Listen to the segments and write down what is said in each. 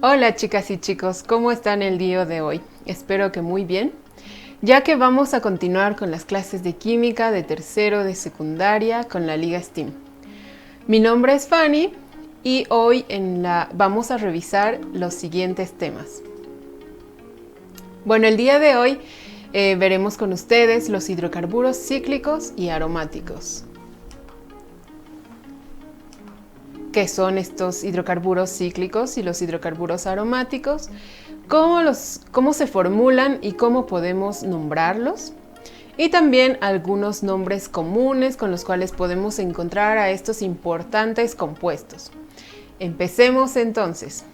Hola chicas y chicos, ¿cómo están el día de hoy? Espero que muy bien, ya que vamos a continuar con las clases de química de tercero de secundaria con la Liga STEAM. Mi nombre es Fanny y hoy vamos a revisar los siguientes temas. Bueno, el día de hoy veremos con ustedes los hidrocarburos cíclicos y aromáticos. ¿Qué son estos hidrocarburos cíclicos y los hidrocarburos aromáticos? ¿Cómo se formulan y cómo podemos nombrarlos? Y también algunos nombres comunes con los cuales podemos encontrar a estos importantes compuestos. Empecemos entonces.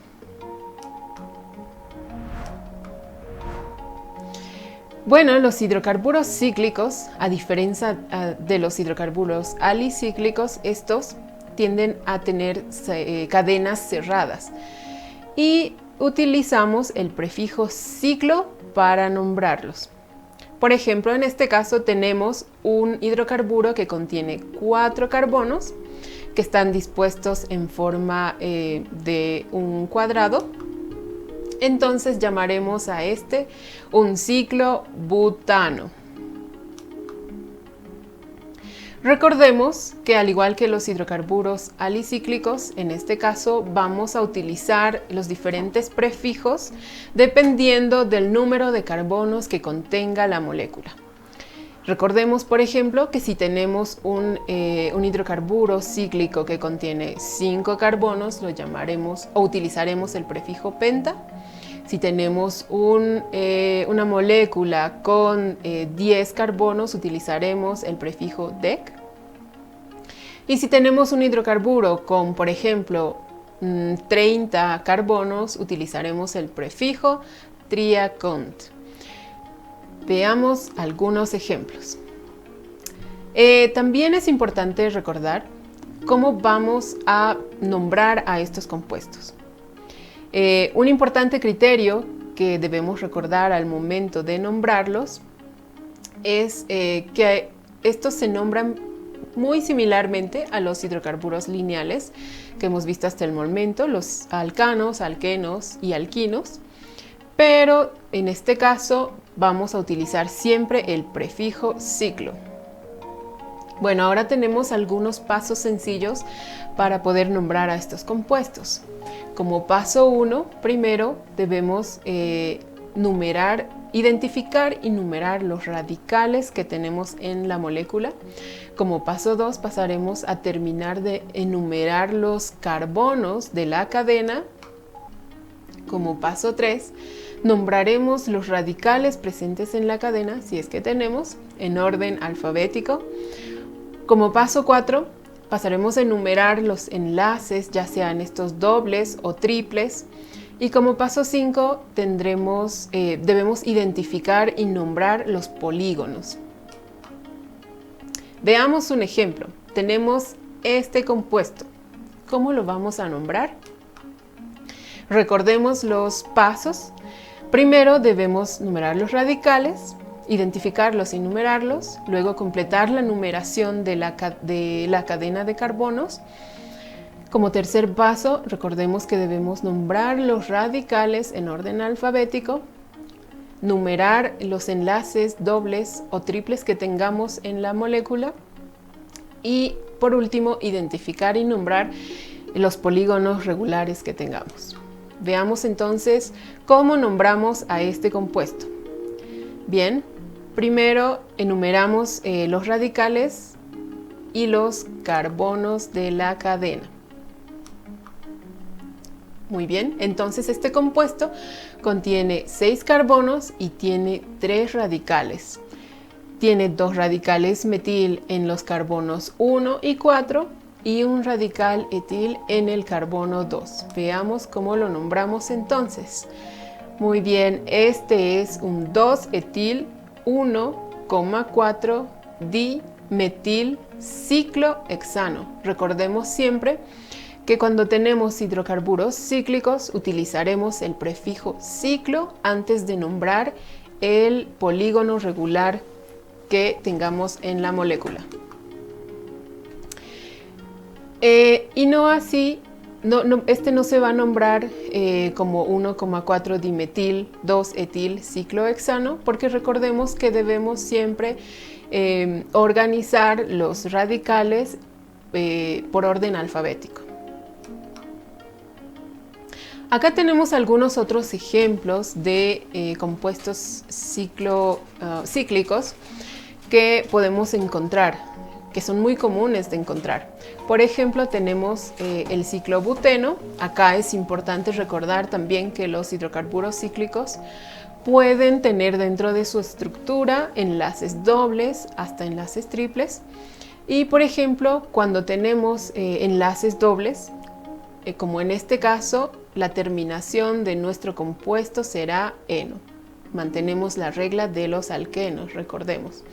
Bueno, los hidrocarburos cíclicos, a diferencia de los hidrocarburos alicíclicos, estos tienden a tener cadenas cerradas y utilizamos el prefijo ciclo para nombrarlos. Por ejemplo, en este caso tenemos un hidrocarburo que contiene 4 carbonos que están dispuestos en forma de un cuadrado. Entonces llamaremos a este un ciclobutano. Recordemos que al igual que los hidrocarburos alicíclicos, en este caso vamos a utilizar los diferentes prefijos dependiendo del número de carbonos que contenga la molécula. Recordemos, por ejemplo, que si tenemos un hidrocarburo cíclico que contiene 5 carbonos, lo llamaremos o utilizaremos el prefijo penta. Si tenemos una molécula con 10 carbonos, utilizaremos el prefijo dec. Y si tenemos un hidrocarburo con, por ejemplo, 30 carbonos, utilizaremos el prefijo triacont. Veamos algunos ejemplos. También es importante recordar cómo vamos a nombrar a estos compuestos. Un importante criterio que debemos recordar al momento de nombrarlos es que estos se nombran muy similarmente a los hidrocarburos lineales que hemos visto hasta el momento, los alcanos, alquenos y alquinos, pero en este caso vamos a utilizar siempre el prefijo ciclo. Bueno, ahora tenemos algunos pasos sencillos para poder nombrar a estos compuestos. Como paso 1, primero debemos identificar y numerar los radicales que tenemos en la molécula. Como paso 2, pasaremos a terminar de enumerar los carbonos de la cadena. Como paso 3, nombraremos los radicales presentes en la cadena, si es que tenemos, en orden alfabético. Como paso 4, pasaremos a enumerar los enlaces, ya sean estos dobles o triples. Y como paso 5, debemos identificar y nombrar los polígonos. Veamos un ejemplo. Tenemos este compuesto. ¿Cómo lo vamos a nombrar? Recordemos los pasos. Primero debemos numerar los radicales, identificarlos y numerarlos, luego completar la numeración de la cadena de carbonos. Como tercer paso, recordemos que debemos nombrar los radicales en orden alfabético, numerar los enlaces dobles o triples que tengamos en la molécula y, por último, identificar y nombrar los polígonos regulares que tengamos. Veamos entonces cómo nombramos a este compuesto. Bien, primero enumeramos los radicales y los carbonos de la cadena. Muy bien, entonces este compuesto contiene 6 carbonos y tiene 3 radicales. Tiene 2 radicales metil en los carbonos 1 y 4 y un radical etil en el carbono 2. Veamos cómo lo nombramos entonces. Muy bien, este es un 2-etil 1,4 dimetil ciclohexano. Recordemos siempre que cuando tenemos hidrocarburos cíclicos utilizaremos el prefijo ciclo antes de nombrar el polígono regular que tengamos en la molécula. Y no así Este no se va a nombrar como 1,4 dimetil 2-etil ciclohexano, porque recordemos que debemos siempre organizar los radicales por orden alfabético. Acá tenemos algunos otros ejemplos de compuestos cíclicos que podemos encontrar, que son muy comunes de encontrar. Por ejemplo, tenemos el ciclobuteno. Acá es importante recordar también que los hidrocarburos cíclicos pueden tener dentro de su estructura enlaces dobles hasta enlaces triples. Y por ejemplo, cuando tenemos enlaces dobles, como en este caso, la terminación de nuestro compuesto será eno. Mantenemos la regla de los alquenos, recordemos.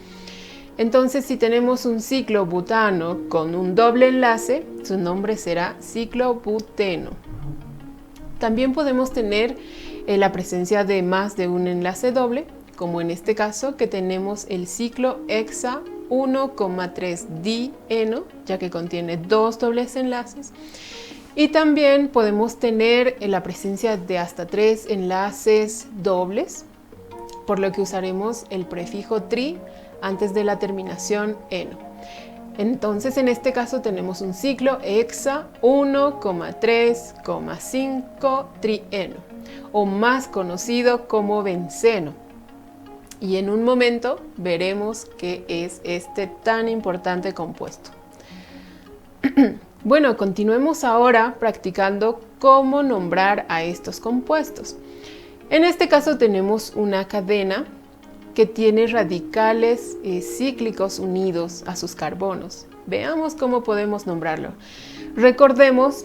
Entonces, si tenemos un ciclobutano con un doble enlace, su nombre será ciclobuteno. También podemos tener la presencia de más de un enlace doble, como en este caso que tenemos el ciclohexa 1,3-dieno, ya que contiene dos dobles enlaces. Y también podemos tener la presencia de hasta 3 enlaces dobles, por lo que usaremos el prefijo tri antes de la terminación eno. Entonces, en este caso tenemos un ciclohexa 1,3,5 trieno, o más conocido como benceno. Y en un momento veremos qué es este tan importante compuesto. Bueno, continuemos ahora practicando cómo nombrar a estos compuestos. En este caso tenemos una cadena que tiene radicales cíclicos unidos a sus carbonos. Veamos cómo podemos nombrarlo. Recordemos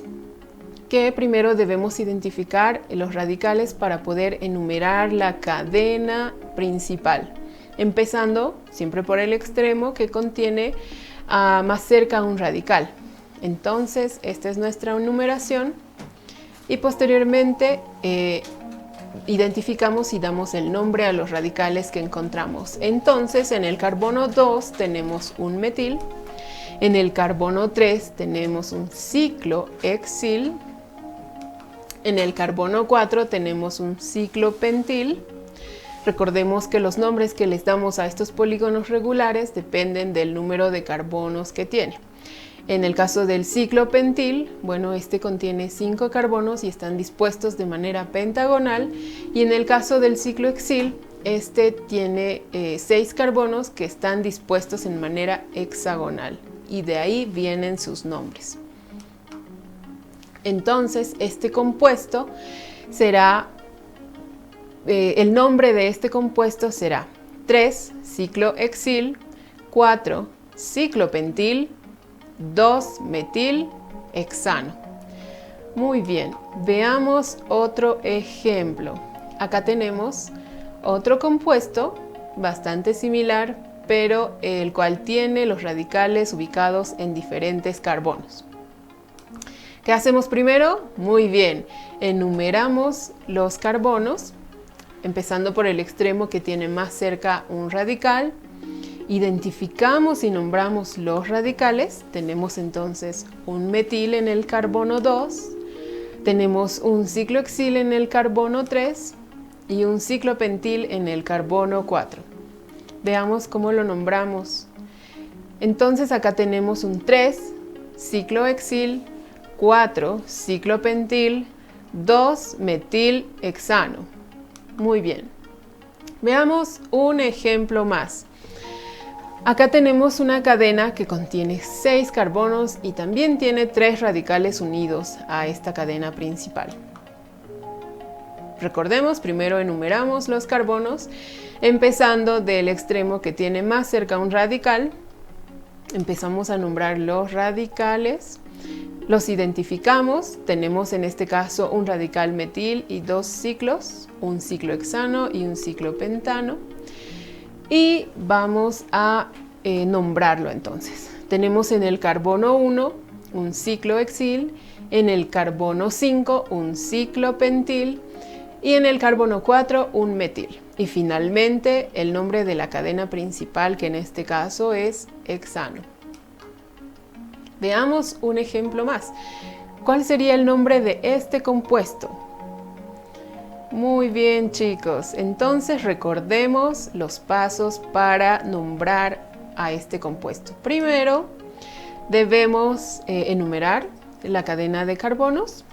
que primero debemos identificar los radicales para poder enumerar la cadena principal, empezando siempre por el extremo que contiene más cerca un radical. Entonces, esta es nuestra numeración y posteriormente identificamos y damos el nombre a los radicales que encontramos. Entonces, en el carbono 2 tenemos un metil, en el carbono 3 tenemos un ciclohexil, en el carbono 4 tenemos un ciclopentil. Recordemos que los nombres que les damos a estos polígonos regulares dependen del número de carbonos que tiene. En el caso del ciclopentil, bueno, este contiene 5 carbonos y están dispuestos de manera pentagonal. Y en el caso del ciclohexil, este tiene 6 carbonos que están dispuestos en manera hexagonal. Y de ahí vienen sus nombres. Entonces, este compuesto será, el nombre de este compuesto será 3 ciclohexil, 4 ciclopentil, 2 metil hexano. Muy bien, veamos otro ejemplo. Acá tenemos otro compuesto bastante similar, pero el cual tiene los radicales ubicados en diferentes carbonos. ¿Qué hacemos primero? Muy bien, enumeramos los carbonos, empezando por el extremo que tiene más cerca un radical. Identificamos y nombramos los radicales. Tenemos entonces un metil en el carbono 2, tenemos un ciclohexil en el carbono 3 y un ciclopentil en el carbono 4. Veamos cómo lo nombramos. Entonces acá tenemos un 3 ciclohexil, 4 ciclopentil, 2 metil hexano. Muy bien. Veamos un ejemplo más. Acá tenemos una cadena que contiene 6 carbonos y también tiene 3 radicales unidos a esta cadena principal. Recordemos, primero enumeramos los carbonos, empezando del extremo que tiene más cerca un radical. Empezamos a nombrar los radicales, los identificamos, tenemos en este caso un radical metil y 2 ciclos, un ciclohexano y un ciclopentano. Y vamos a nombrarlo entonces. Tenemos en el carbono 1 un ciclohexil, en el carbono 5 un ciclopentil y en el carbono 4 un metil. Y finalmente el nombre de la cadena principal, que en este caso es hexano. Veamos un ejemplo más. ¿Cuál sería el nombre de este compuesto? Muy bien, chicos. Entonces recordemos los pasos para nombrar a este compuesto. Primero, debemos enumerar la cadena de carbonos,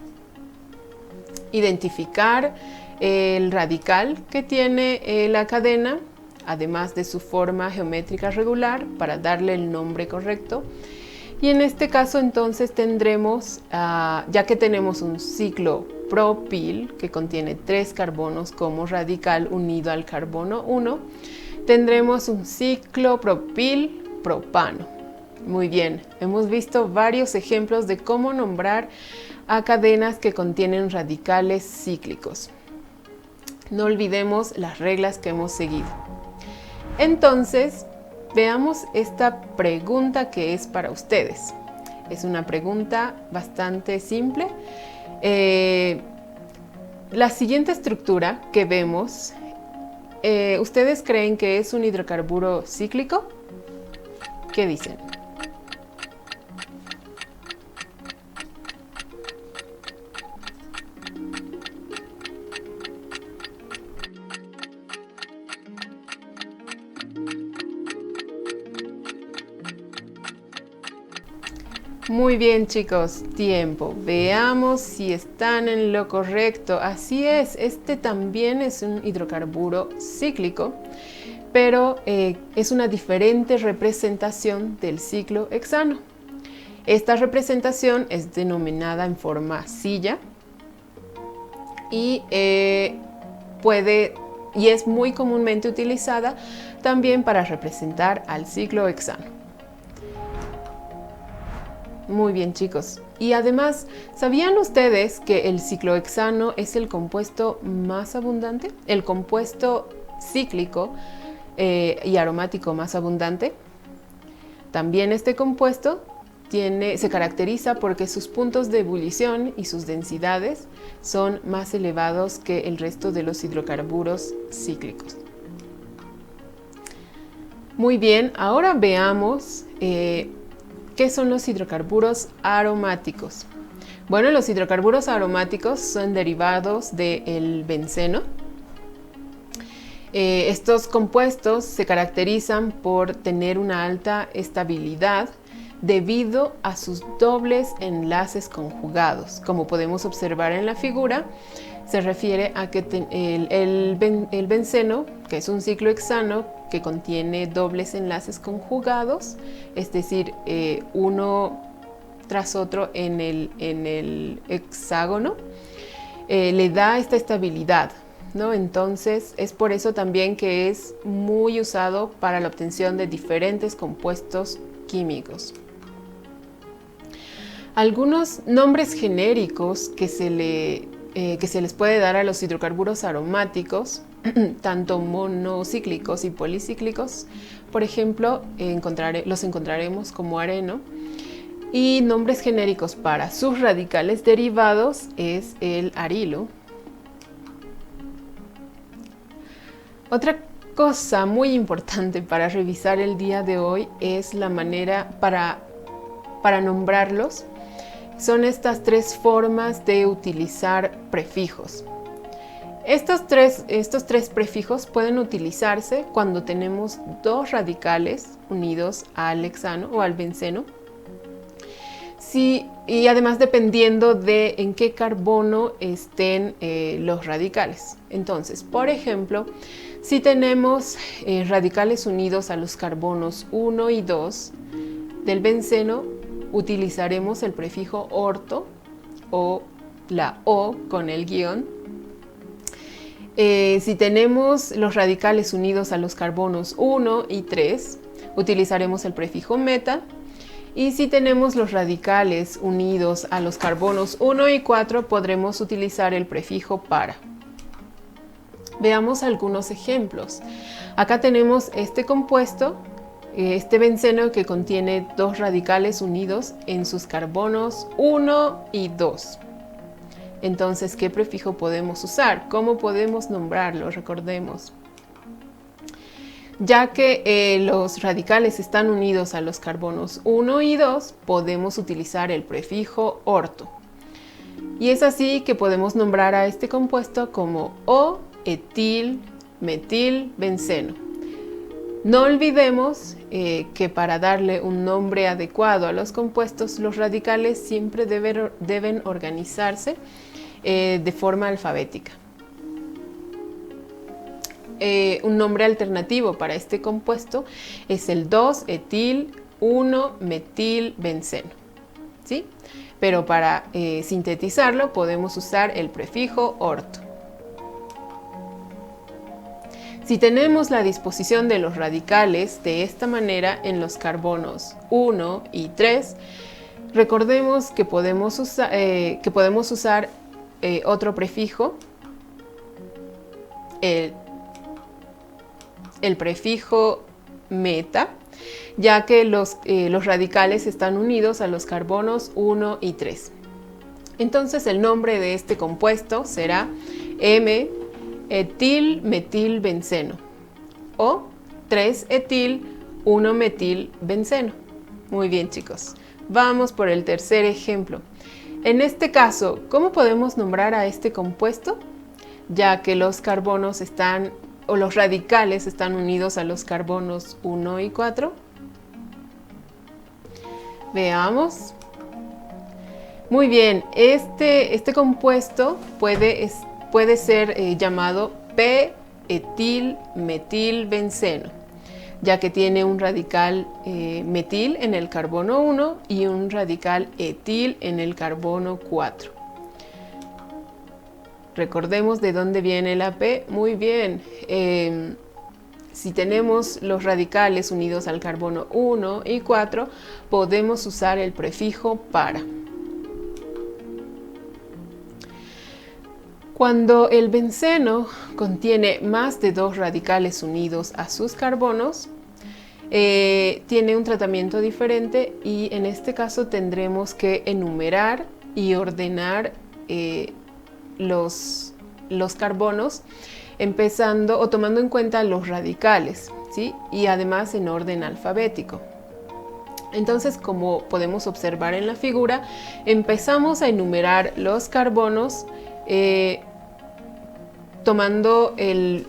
identificar el radical que tiene la cadena, además de su forma geométrica regular, para darle el nombre correcto. Y en este caso entonces tendremos, ya que tenemos un ciclo propil que contiene 3 carbonos como radical unido al carbono 1, tendremos un ciclo propil propano. Muy bien, hemos visto varios ejemplos de cómo nombrar a cadenas que contienen radicales cíclicos. No olvidemos las reglas que hemos seguido. Entonces, veamos esta pregunta que es para ustedes. Es una pregunta bastante simple. La siguiente estructura que vemos, ¿ustedes creen que es un hidrocarburo cíclico? ¿Qué dicen? Muy bien, chicos, tiempo. Veamos si están en lo correcto. Así es, este también es un hidrocarburo cíclico, pero es una diferente representación del ciclo hexano. Esta representación es denominada en forma silla y es muy comúnmente utilizada también para representar al ciclo hexano. Muy bien, chicos. Y además, ¿sabían ustedes que el ciclohexano es el compuesto más abundante? El compuesto cíclico y aromático más abundante. También este compuesto se caracteriza porque sus puntos de ebullición y sus densidades son más elevados que el resto de los hidrocarburos cíclicos. Muy bien, ahora veamos ¿qué son los hidrocarburos aromáticos? Bueno, los hidrocarburos aromáticos son derivados del benceno. Estos compuestos se caracterizan por tener una alta estabilidad debido a sus dobles enlaces conjugados. Como podemos observar en la figura, se refiere a que el benceno, que es un ciclohexano que contiene dobles enlaces conjugados, es decir, uno tras otro en el hexágono, le da esta estabilidad, ¿no? Entonces es por eso también que es muy usado para la obtención de diferentes compuestos químicos. Algunos nombres genéricos que se les puede dar a los hidrocarburos aromáticos, tanto monocíclicos y policíclicos, por ejemplo, los encontraremos como areno. Y nombres genéricos para sus radicales derivados es el arilo. Otra cosa muy importante para revisar el día de hoy es la manera para nombrarlos. Son estas 3 formas de utilizar prefijos. Estos tres prefijos pueden utilizarse cuando tenemos 2 radicales unidos al hexano o al benceno. Y además dependiendo de en qué carbono estén los radicales. Entonces, por ejemplo, si tenemos radicales unidos a los carbonos 1 y 2 del benceno, utilizaremos el prefijo orto o la O con el guión. Si tenemos los radicales unidos a los carbonos 1 y 3, utilizaremos el prefijo meta. Y si tenemos los radicales unidos a los carbonos 1 y 4, podremos utilizar el prefijo para. Veamos algunos ejemplos. Acá tenemos este compuesto, este benceno que contiene 2 radicales unidos en sus carbonos 1 y 2. Entonces, ¿qué prefijo podemos usar? ¿Cómo podemos nombrarlo? Recordemos. Ya que los radicales están unidos a los carbonos 1 y 2, podemos utilizar el prefijo orto. Y es así que podemos nombrar a este compuesto como O-etil-metilbenceno. No olvidemos que para darle un nombre adecuado a los compuestos, los radicales siempre deben organizarse de forma alfabética. Un nombre alternativo para este compuesto es el 2-etil-1-metilbenceno, ¿sí? Pero para sintetizarlo podemos usar el prefijo orto. Si tenemos la disposición de los radicales de esta manera en los carbonos 1 y 3, recordemos que podemos usar otro prefijo, el prefijo meta, ya que los radicales están unidos a los carbonos 1 y 3. Entonces el nombre de este compuesto será M-etil-metilbenceno o 3-etil-1-metilbenceno. Muy bien, chicos. Vamos por el tercer ejemplo. En este caso, ¿cómo podemos nombrar a este compuesto? Ya que los carbonos los radicales están unidos a los carbonos 1 y 4. Veamos. Muy bien, este compuesto puede ser llamado p-etil-metilbenceno, ya que tiene un radical metil en el carbono 1 y un radical etil en el carbono 4. Recordemos de dónde viene la P. Muy bien. Si tenemos los radicales unidos al carbono 1 y 4, podemos usar el prefijo para. Cuando el benceno contiene más de 2 radicales unidos a sus carbonos, tiene un tratamiento diferente y en este caso tendremos que enumerar y ordenar los carbonos, empezando o tomando en cuenta los radicales, ¿sí? Y además en orden alfabético. Entonces, como podemos observar en la figura, empezamos a enumerar los carbonos tomando el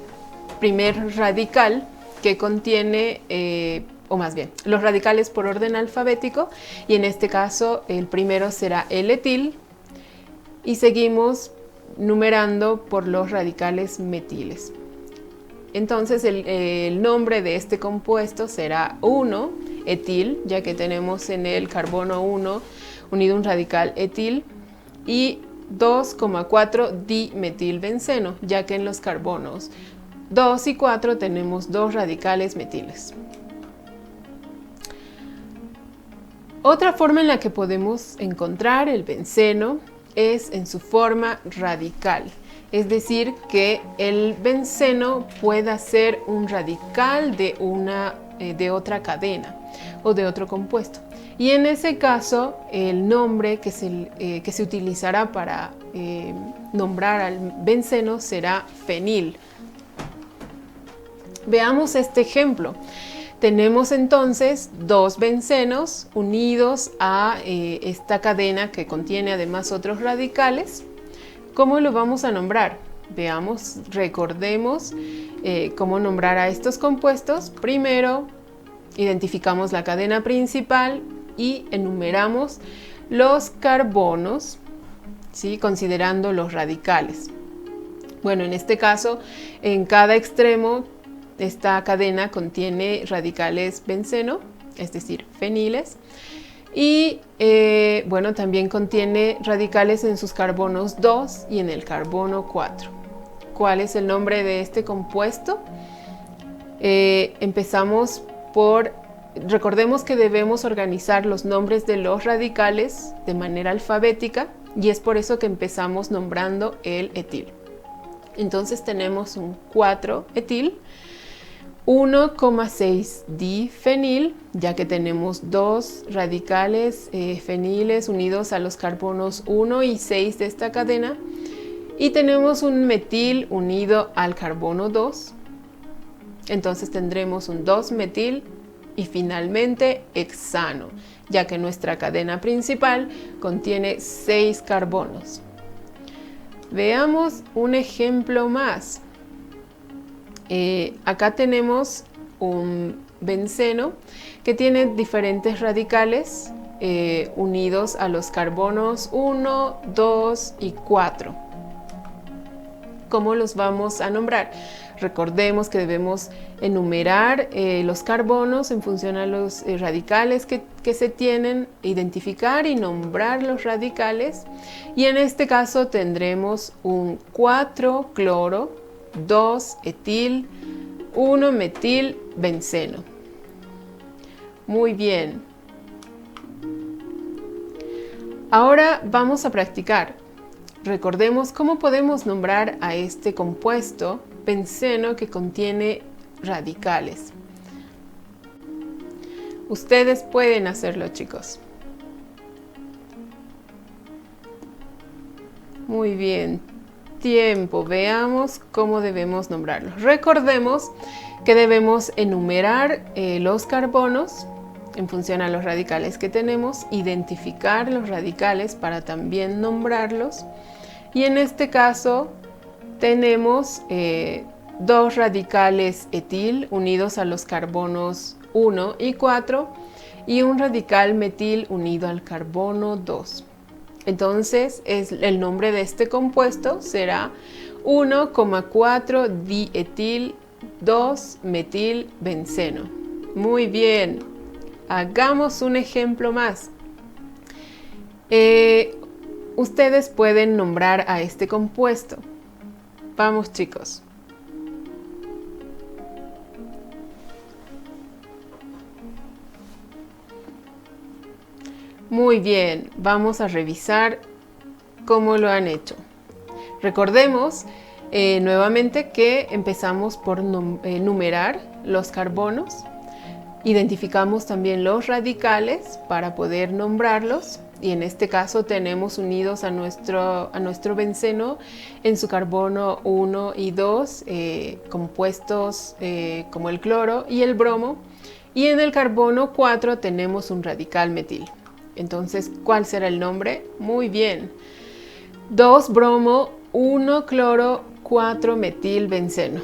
primer radical que contiene, o más bien, los radicales por orden alfabético, y en este caso el primero será el etil, y seguimos numerando por los radicales metiles. Entonces el nombre de este compuesto será 1-etil, ya que tenemos en el carbono 1 unido un radical etil, y 2,4-dimetilbenceno, ya que en los carbonos 2 y 4 tenemos 2 radicales metiles. Otra forma en la que podemos encontrar el benceno es en su forma radical, es decir, que el benceno pueda ser un radical de otra cadena o de otro compuesto. Y en ese caso, el nombre que se utilizará para nombrar al benceno será fenil. Veamos este ejemplo. Tenemos entonces 2 bencenos unidos a esta cadena que contiene además otros radicales. ¿Cómo lo vamos a nombrar? Veamos, recordemos cómo nombrar a estos compuestos. Primero, identificamos la cadena principal y enumeramos los carbonos, ¿sí? Considerando los radicales. Bueno, en este caso, en cada extremo, esta cadena contiene radicales benceno, es decir, feniles, y bueno, también contiene radicales en sus carbonos 2 y en el carbono 4. ¿Cuál es el nombre de este compuesto? Empezamos por... Recordemos que debemos organizar los nombres de los radicales de manera alfabética y es por eso que empezamos nombrando el etil. Entonces tenemos un 4-etil, 1,6-difenil, ya que tenemos 2 radicales feniles unidos a los carbonos 1 y 6 de esta cadena, y tenemos un metil unido al carbono 2. Entonces tendremos un 2-metil y finalmente hexano, ya que nuestra cadena principal contiene 6 carbonos. Veamos un ejemplo más. Acá tenemos un benceno que tiene diferentes radicales unidos a los carbonos 1, 2 y 4. ¿Cómo los vamos a nombrar? Recordemos que debemos enumerar los carbonos en función a los radicales que se tienen, identificar y nombrar los radicales. Y en este caso tendremos un 4-cloro, 2-etil, 1-metil-benceno. Muy bien. Ahora vamos a practicar. Recordemos cómo podemos nombrar a este compuesto benceno que contiene radicales. Ustedes pueden hacerlo, chicos. Muy bien. Tiempo. Veamos cómo debemos nombrarlos. Recordemos que debemos enumerar los carbonos en función a los radicales que tenemos, identificar los radicales para también nombrarlos. Y en este caso tenemos dos radicales etil unidos a los carbonos 1 y 4 y un radical metil unido al carbono 2. Entonces el nombre de este compuesto será 1,4-dietil 2-metil-benceno. Muy bien, hagamos un ejemplo más. Ustedes pueden nombrar a este compuesto. Vamos, chicos. Muy bien, vamos a revisar cómo lo han hecho. Recordemos nuevamente que empezamos por numerar los carbonos. Identificamos también los radicales para poder nombrarlos. Y en este caso tenemos unidos a nuestro benceno en su carbono 1 y 2 compuestos como el cloro y el bromo. Y en el carbono 4 tenemos un radical metil. Entonces, ¿cuál será el nombre? Muy bien. 2 bromo, 1 cloro, 4 metil benceno.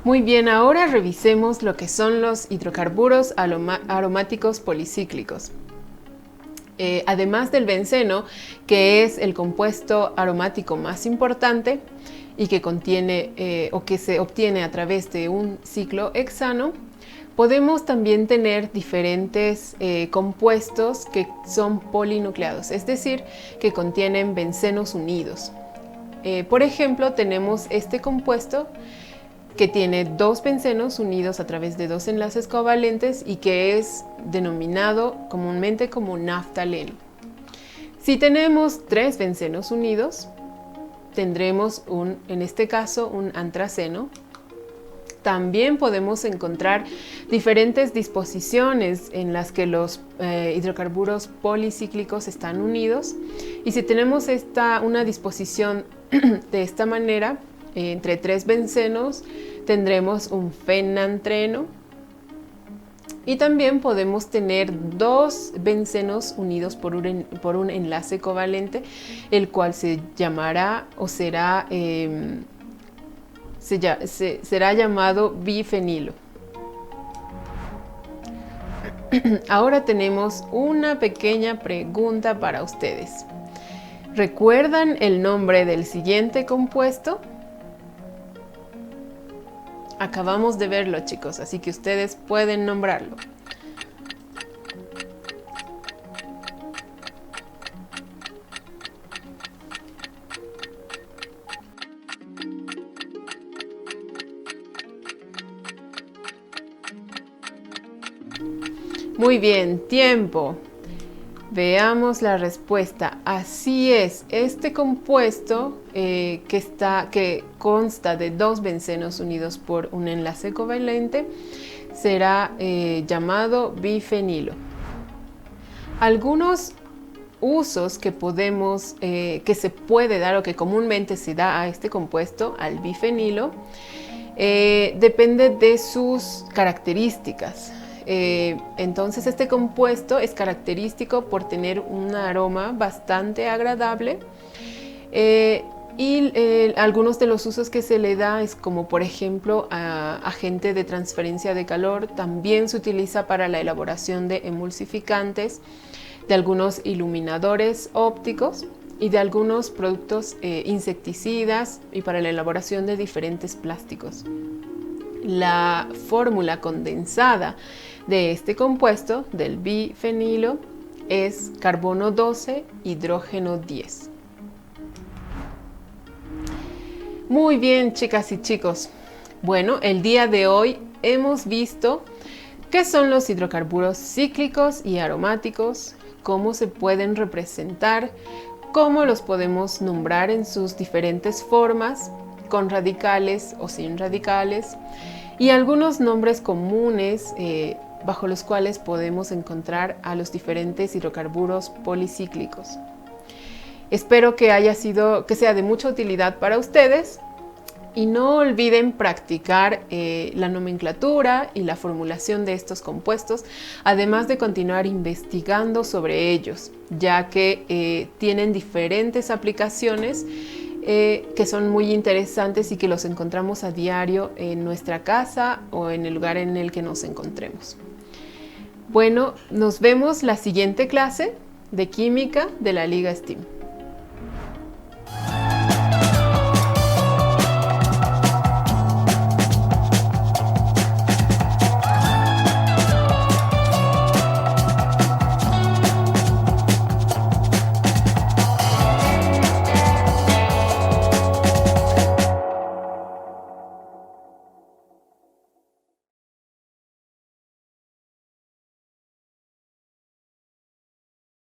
Muy bien, ahora revisemos lo que son los hidrocarburos aromáticos policíclicos. Además del benceno, que es el compuesto aromático más importante y que contiene o que se obtiene a través de un ciclo hexano, podemos también tener diferentes compuestos que son polinucleados, es decir, que contienen bencenos unidos. Por ejemplo, tenemos este compuesto que tiene dos bencenos unidos a través de dos enlaces covalentes y que es denominado comúnmente como naftaleno. Si tenemos tres bencenos unidos, tendremos en este caso un antraceno. También podemos encontrar diferentes disposiciones en las que los hidrocarburos policíclicos están unidos. Y si tenemos una disposición de esta manera, entre tres bencenos, tendremos un fenantreno. Y también podemos tener dos bencenos unidos por un enlace covalente, el cual se llamará o será llamado bifenilo. Ahora tenemos una pequeña pregunta para ustedes. ¿Recuerdan el nombre del siguiente compuesto? Acabamos de verlo, chicos, así que ustedes pueden nombrarlo. Muy bien, tiempo. Veamos la respuesta. Así es, este compuesto que consta de dos bencenos unidos por un enlace covalente será llamado bifenilo. Algunos usos que se puede dar o que comúnmente se da a este compuesto, al bifenilo, depende de sus características. Entonces este compuesto es característico por tener un aroma bastante agradable Algunos de los usos que se le da es como por ejemplo agente de transferencia de calor. También se utiliza para la elaboración de emulsificantes, de algunos iluminadores ópticos y de algunos productos insecticidas y para la elaboración de diferentes plásticos. La fórmula condensada de este compuesto, del bifenilo, es carbono 12, hidrógeno 10. Muy bien, chicas y chicos. Bueno, el día de hoy hemos visto qué son los hidrocarburos cíclicos y aromáticos, cómo se pueden representar, cómo los podemos nombrar en sus diferentes formas, con radicales o sin radicales, y algunos nombres comunes bajo los cuales podemos encontrar a los diferentes hidrocarburos policíclicos. Espero que sea de mucha utilidad para ustedes y no olviden practicar la nomenclatura y la formulación de estos compuestos, además de continuar investigando sobre ellos, ya que tienen diferentes aplicaciones que son muy interesantes y que los encontramos a diario en nuestra casa o en el lugar en el que nos encontremos. Bueno, nos vemos la siguiente clase de química de la Liga STEAM.